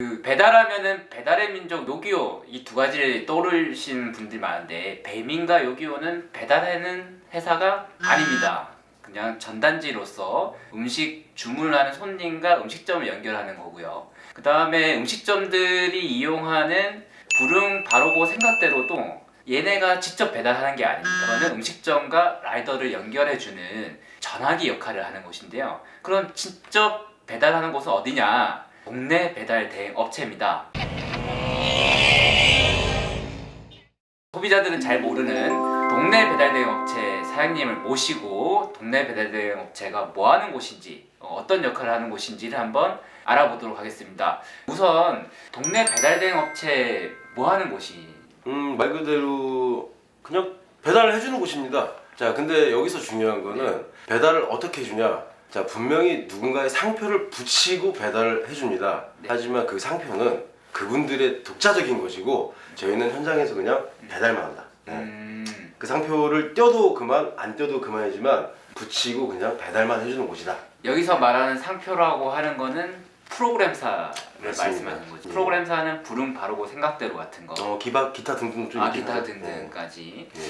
그 배달하면은 배달의 민족 요기요 이 두 가지를 떠오르시는 분들이 많은데 배민과 요기요는 배달하는 회사가 아닙니다. 그냥 전단지로서 음식 주문하는 손님과 음식점을 연결하는 거고요. 그 다음에 음식점들이 이용하는 부릉 바로고 생각대로도 얘네가 직접 배달하는 게 아닙니다. 그거는 음식점과 라이더를 연결해주는 전화기 역할을 하는 곳인데요. 그럼 직접 배달하는 곳은 어디냐? 동네 배달 대행 업체입니다. 소비자들은 잘 모르는 동네 배달 대행 업체 사장님을 모시고 동네 배달 대행 업체가 뭐 하는 곳인지 어떤 역할을 하는 곳인지를 한번 알아보도록 하겠습니다. 우선 동네 배달 대행 업체 뭐 하는 곳이? 말 그대로 그냥 배달을 해주는 곳입니다. 자, 근데 여기서 중요한 거는 배달을 어떻게 해주냐. 자, 분명히 누군가의 상표를 붙이고 배달을 해줍니다. 하지만 그 상표는 그분들의 독자적인 것이고 저희는 현장에서 그냥 배달만 한다. 그 상표를 떼도 그만, 안 떼도 그만이지만 붙이고 그냥 배달만 해주는 곳이다. 여기서 말하는 상표라고 하는 거는 프로그램사를 맞습니다. 말씀하는 거죠. 예. 프로그램사는 부릉 바로고 생각대로 같은 거. 기타 등등 좀 있긴 기타 하죠. 등등까지. 예.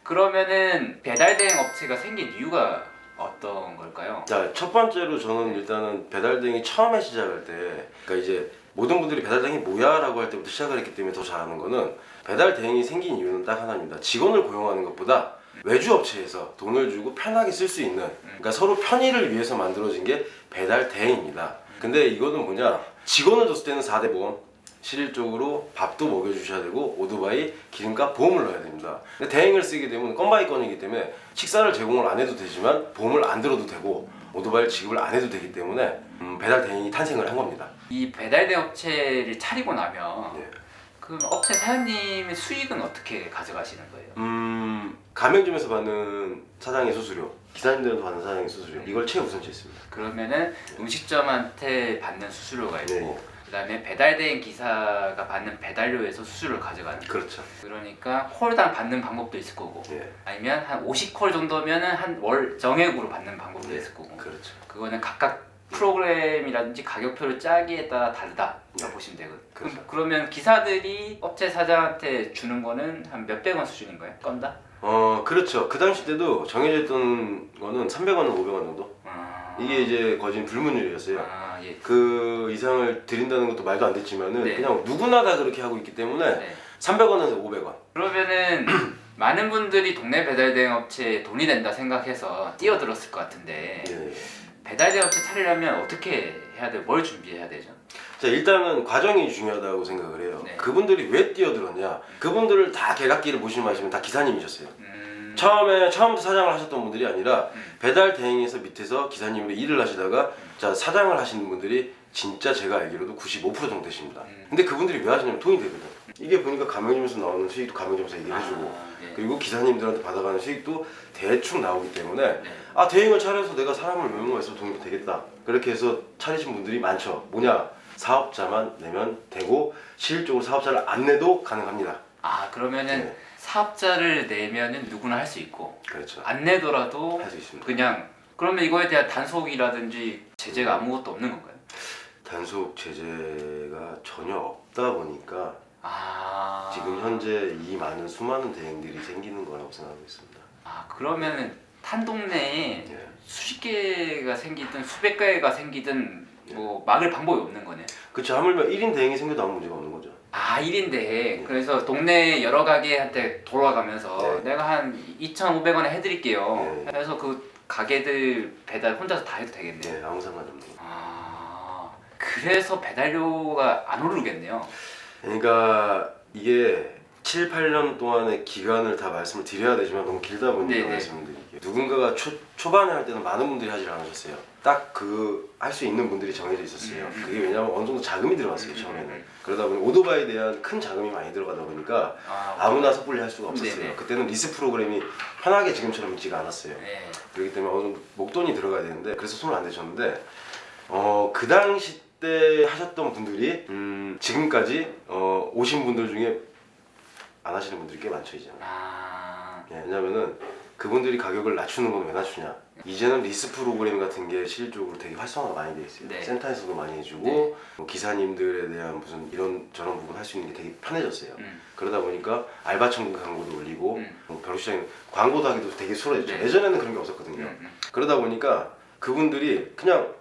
그러면은 배달 대행 업체가 생긴 이유가 어떤 걸까요? 자, 첫 번째로 저는 일단은 배달대행이 처음에 시작할 때, 그러니까 이제 모든 분들이 배달대행이 뭐야라고 할 때부터 시작을 했기 때문에 더 잘하는 거는 배달대행이 생긴 이유는 딱 하나입니다. 직원을 고용하는 것보다 외주 업체에서 돈을 주고 편하게 쓸 수 있는, 그러니까 서로 편의를 위해서 만들어진 게 배달대행입니다. 근데 이거는 뭐냐, 직원을 줬을 때는 4대 보험, 실질적으로 밥도 먹여주셔야 되고 오토바이 기름값 보험을 넣어야 됩니다. 근데 대행을 쓰게 되면 건바이 건이기 때문에 식사를 제공을 안 해도 되지만 보험을 안 들어도 되고 오토바이를 지급을 안 해도 되기 때문에 배달 대행이 탄생을 한 겁니다. 이 배달 대행 업체를 차리고 나면 예. 그 업체 사장님의 수익은 어떻게 가져가시는 거예요? 가맹점에서 받는 사장의 수수료, 기사님들한테 받는 사장의 수수료, 이걸 최우선시했습니다. 그러면은 음식점한테 받는 수수료가 있고 네. 그다음에 배달 대행 기사가 받는 배달료에서 수수료를 가져가는 거예요. 그렇죠. 그러니까 콜당 받는 방법도 있을 거고 예. 아니면 한 50콜 정도면은 한 월 정액으로 받는 방법도 있을 거고 그렇죠. 그거는 각각 프로그램이라든지 가격표를 짜기에 따라 다르다라고 네. 보시면 되거든요. 그렇죠. 그러면 기사들이 업체 사장한테 주는 거는 한 몇백 원 수준인 거예요? 건다? 그렇죠. 그 당시 때도 정해져 있던 거는 300원, 500원 정도? 이게 이제 거진 불문율이었어요. 예. 그 이상을 드린다는 것도 말도 안 됐지만은 네. 그냥 누구나 다 그렇게 하고 있기 때문에 네. 300원에서 500원. 그러면은 많은 분들이 동네 배달 대행 업체에 돈이 된다 생각해서 뛰어들었을 것 같은데 예. 배달 대행 업체 차리려면 어떻게 해야 돼요? 뭘 준비해야 되죠? 자, 일단은 과정이 중요하다고 생각을 해요. 네. 그분들이 왜 뛰어들었냐? 그분들을 다 개각기를 보시면 아시면 다 기사님이셨어요. 처음부터 사장을 하셨던 분들이 아니라 배달 대행에서 밑에서 기사님으로 일을 하시다가 자, 사장을 하시는 분들이 진짜 제가 알기로도 95% 정도 되십니다. 근데 그분들이 왜 하시냐면 돈이 되거든. 이게 보니까 가맹점에서 나오는 수익도 가맹점에서 얘기를 해주고 네. 그리고 기사님들한테 받아가는 수익도 대충 나오기 때문에 네. 대행을 차려서 내가 사람을 몇 명만 있어도 돈이 되겠다. 그렇게 해서 차리신 분들이 많죠. 뭐냐? 사업자만 내면 되고 실질적으로 사업자를 안 내도 가능합니다. 그러면은 네. 사업자를 내면은 누구나 할 수 있고 그렇죠. 안 내더라도 할 수 있습니다. 그냥 그러면 이거에 대한 단속이라든지 제재가 아무것도 없는 건가요? 단속 제재가 전혀 없다 보니까 지금 현재 이 많은 수많은 대행들이 생기는 거라고 생각하고 있습니다. 그러면은 한 동네에 예. 수십 개가 생기든 수백 개가 생기든 뭐 막을 방법이 없는 거네. 그렇죠. 하물며 1인 대행이 생겨도 아무 문제가 없는 거죠. 1인 대행. 그래서 동네 여러 가게한테 돌아가면서 네. 내가 한 2,500원에 해드릴게요. 네. 그래서 그 가게들 배달 혼자서 다 해도 되겠네요. 네, 아무 상관없는 거. 그래서 배달료가 안 오르겠네요. 그러니까 이게 7, 8년 동안의 기간을 다 말씀을 드려야 되지만 너무 길다 보니까 네네. 말씀을 드릴게요. 누군가가 초반에 할 때는 많은 분들이 하질 않으셨어요. 딱 그 할 수 있는 분들이 정해져 있었어요. 그게 왜냐하면 어느 정도 자금이 들어갔어요 처음에는. 그러다 보니 오토바이에 대한 큰 자금이 많이 들어가다 보니까 아무나 섣불리 할 수가 없었어요. 네네. 그때는 리스 프로그램이 편하게 지금처럼 있지가 않았어요. 네. 그렇기 때문에 어느 정도 목돈이 들어가야 되는데 그래서 손을 안 대셨는데 그 당시 때 하셨던 분들이 지금까지 오신 분들 중에 안 하시는 분들이 꽤 많죠 이제. 예, 왜냐면은 그분들이 가격을 낮추는 건 왜 낮추냐? 이제는 리스 프로그램 같은 게 실질적으로 되게 활성화가 많이 돼 있어요. 네. 센터에서도 많이 해주고 네. 뭐 기사님들에 대한 무슨 이런 저런 부분 할 수 있는 게 되게 편해졌어요. 음. 그러다 보니까 알바청 광고도 올리고 음. 벼룩시장에 광고도 하기도 되게 수월해졌죠. 네. 예전에는 그런 게 없었거든요. 그러다 보니까 그분들이 그냥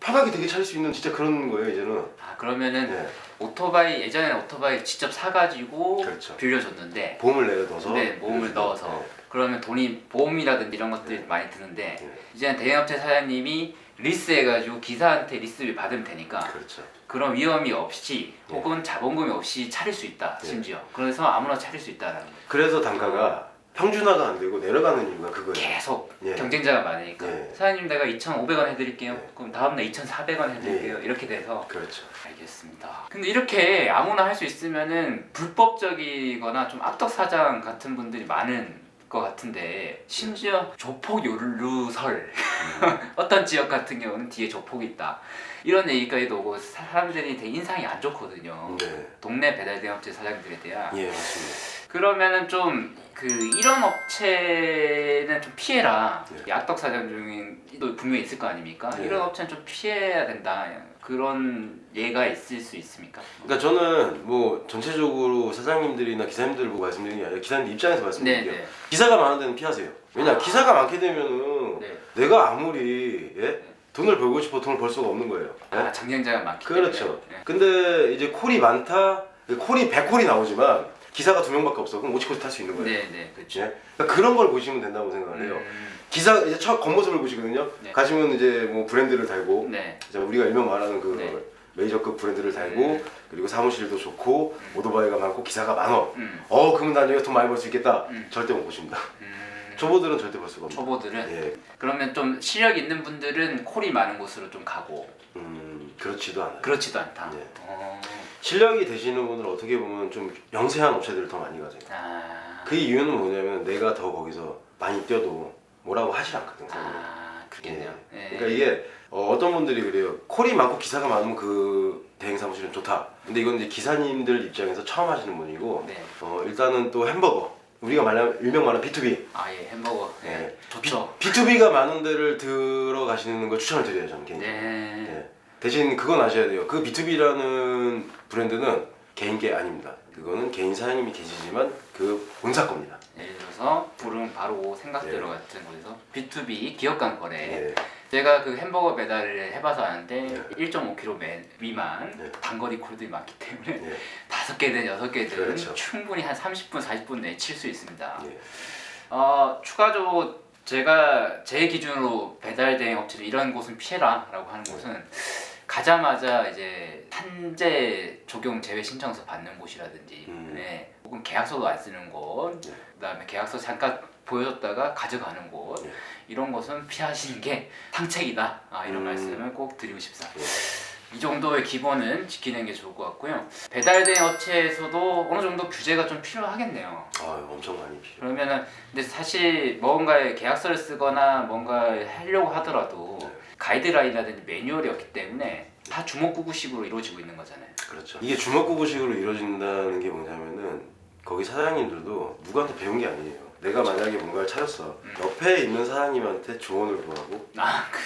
편하게 되게 차릴 수 있는 진짜 그런 거예요 이제는. 아 그러면은 네. 오토바이 예전에는 오토바이 직접 사가지고 그렇죠. 빌려줬는데 보험을 내려 넣어서 네, 보험을 넣어서 그러면 돈이 보험이라든지 이런 것들이 많이 드는데 네. 이제는 대행업체 사장님이 리스해가지고 기사한테 리스를 받으면 되니까 그렇죠. 그런 위험이 없이 네. 혹은 자본금이 없이 차릴 수 있다 네. 심지어 그래서 아무나 차릴 수 있다라는 거예요. 그래서 단가가 평준화가 안 되고 내려가는 이유가 그거예요. 계속 예. 경쟁자가 많으니까 예. 사장님 내가 2,500원 해드릴게요. 예. 그럼 다음날 2,400원 해드릴게요. 예. 이렇게 돼서 그렇죠. 알겠습니다. 근데 이렇게 아무나 할 수 있으면은 불법적이거나 좀 악덕 사장 같은 분들이 많은 것 같은데 심지어 조폭 요르설 어떤 지역 같은 경우는 뒤에 조폭이 있다 이런 얘기까지도 오고 사람들이 되게 인상이 안 좋거든요. 네. 동네 배달 대행업체 사장들에 대한. 예 맞습니다. 그러면은 좀 이런 업체는 좀 피해라. 네. 악덕 사장 중에도 분명히 있을 거 아닙니까? 네. 이런 업체는 좀 피해야 된다. 그런 예가 있을 수 있습니까? 그러니까 저는 뭐 전체적으로 사장님들이나 기사님들을 보고 말씀드리는 게 아니라 기사님들 입장에서 말씀드릴게요. 네, 네. 기사가 많은 데는 피하세요. 왜냐 기사가 많게 되면은 네. 내가 아무리 돈을 벌고 싶어 돈을 벌 수가 없는 거예요. 아, 장량자가 많기 그렇죠. 때문에. 네. 근데 이제 콜이 많다. 콜이 100콜이 나오지만 기사가 2명밖에 없어. 그럼 50콜 탈 수 있는 거예요. 네, 네, 그렇죠. 그러니까 그런 걸 보시면 된다고 생각을 해요. 기사 이제 첫 겉모습을 보시거든요. 네. 가시면 이제 뭐 브랜드를 달고 네. 이제 우리가 일명 말하는 그 네. 메이저급 브랜드를 달고 그리고 사무실도 좋고 오토바이가 많고 기사가 많어. 음. 그러면 난 여기서 돈 많이 벌 수 있겠다. 절대 못 보십니다. 초보들은 절대 벌 수가 없니다. 초보들은 예. 그러면 좀 실력 있는 분들은 콜이 많은 곳으로 좀 가고 그렇지도 않아요. 그렇지도 않다. 네. 어. 실력이 되시는 분들은 어떻게 보면 좀 영세한 업체들을 더 많이 가세요. 아. 그 이유는 뭐냐면 내가 더 거기서 많이 뛰어도 뭐라고 하질 않거든. 사람들이. 아, 그렇겠네요. 네. 그러니까 이게 어떤 분들이 그래요. 콜이 많고 기사가 많으면 그 대행 사무실은 좋다. 근데 이건 이제 기사님들 입장에서 처음 하시는 분이고 네. 일단은 또 햄버거 우리가 말하는 일명 말하는 B2B 아, 예, 햄버거. 네. 네. 좋죠. B2B가 많은 데를 들어가시는 걸 추천을 드려요 저는 개인적으로. 네. 네. 대신 그건 아셔야 돼요. 그 B2B라는 브랜드는 개인 게 아닙니다. 그거는 개인 사장님이 계시지만 그 본사 겁니다. 예를 들어서 부르면 바로 생각대로 네. 같은 곳에서 B2B 기업 간 거래. 네. 제가 그 햄버거 배달을 해봐서 아는데 네. 1.5km 미만 네. 단거리 콜들이 많기 때문에 네. 5개든 6개든 그렇죠. 충분히 한 30분, 40분 내에 칠 수 있습니다. 네. 추가적으로 제가 제 기준으로 배달 대행 업체들 이런 곳은 피해라라고 하는 곳은 가자마자 이제 산재 적용 제외 신청서 받는 곳이라든지 네, 혹은 계약서도 안 쓰는 곳 네. 그다음에 계약서 잠깐 보여줬다가 가져가는 곳 네. 이런 곳은 피하시는 게 상책이다 이런 말씀을 꼭 드리고 싶습니다. 네. 이 정도의 기본은 지키는 게 좋을 것 같고요. 배달 대행 업체에서도 어느 정도 규제가 좀 필요하겠네요. 엄청 많이 필요. 그러면은 근데 사실 뭔가의 계약서를 쓰거나 뭔가 하려고 하더라도 네. 가이드라인이라든지 매뉴얼이 없기 때문에 다 주먹구구식으로 이루어지고 있는 거잖아요. 그렇죠. 이게 주먹구구식으로 이루어진다는 게 뭐냐면은 거기 사장님들도 누구한테 배운 게 아니에요. 내가 만약에 뭔가를 차렸어. 옆에 있는 사장님한테 조언을 구하고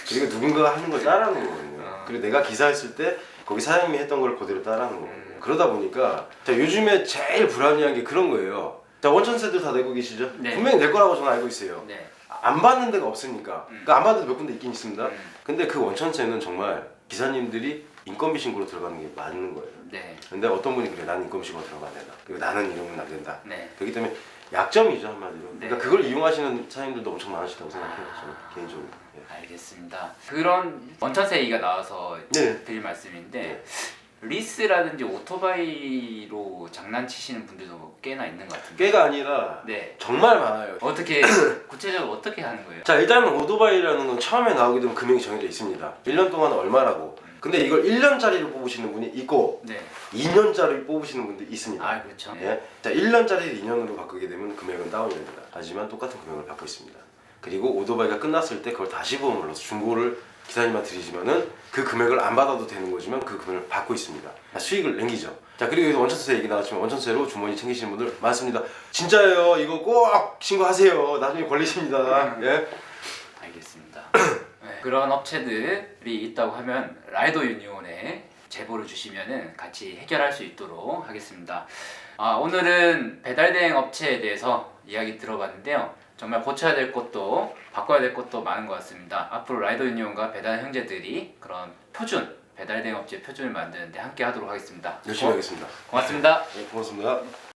그리고 누군가가 하는 걸 따라하는 거거든요. 그리고 내가 기사했을 때 거기 사장님이 했던 걸 그대로 따라하는 거거든요. 그러다 보니까 자, 요즘에 제일 불합리한 게 그런 거예요. 자, 원천세들 다 내고 계시죠? 네. 분명히 낼 거라고 저는 알고 있어요. 네. 안 받는 데가 없으니까. 그러니까 안 받는 데 몇 군데 있긴 있습니다. 근데 그 원천세는 정말 기사님들이 인건비 신고로 들어가는 게 맞는 거예요. 네. 근데 어떤 분이 그래, 나는 인건비 신고 들어가면 안 된다. 그리고 나는 이러면 안 된다. 네. 그렇기 때문에 약점이죠 한마디로. 네. 그러니까 그걸 이용하시는 사장님들도 엄청 많으시다고 생각해요. 저는 개인적으로. 예. 알겠습니다. 그런 원천세 얘기가 나와서 네. 드릴 말씀인데 네. 리스라든지 오토바이로 장난치시는 분들도 꽤나 있는 것 같은데. 꽤가 아니라 네. 정말 많아요. 어떻게 구체적으로 어떻게 하는 거예요? 자, 일단은 오토바이라는 건 처음에 나오게 되면 금액이 정해져 있습니다. 1년 동안 얼마라고. 근데 이걸 1년짜리를 뽑으시는 분이 있고 네. 2년짜리 뽑으시는 분도 있습니다. 아 그렇죠. 예? 자, 1년짜리를 2년으로 바꾸게 되면 금액은 다운이 됩니다. 하지만 똑같은 금액을 받고 있습니다. 그리고 오토바이가 끝났을 때 그걸 다시 보험을 넣어서 중고를 기사님한테 드리지만은 그 금액을 안 받아도 되는 거지만 그 금액을 받고 있습니다. 수익을 남기죠. 자, 그리고 여기서 원천세 얘기 나왔지만 원천세로 주머니 챙기시는 분들 많습니다. 진짜예요. 이거 꼭 신고하세요. 나중에 걸리십니다. 예. 알겠습니다. 네, 그런 업체들이 있다고 하면 라이더 유니온에 제보를 주시면은 같이 해결할 수 있도록 하겠습니다. 오늘은 배달 대행 업체에 대해서 이야기 들어봤는데요. 정말 고쳐야 될 것도 바꿔야 될 것도 많은 것 같습니다. 앞으로 라이더 유니온과 배달 형제들이 그런 표준 배달 대행 업체 표준을 만드는데 함께 하도록 하겠습니다. 열심히 하겠습니다. 고맙습니다. 네, 고맙습니다.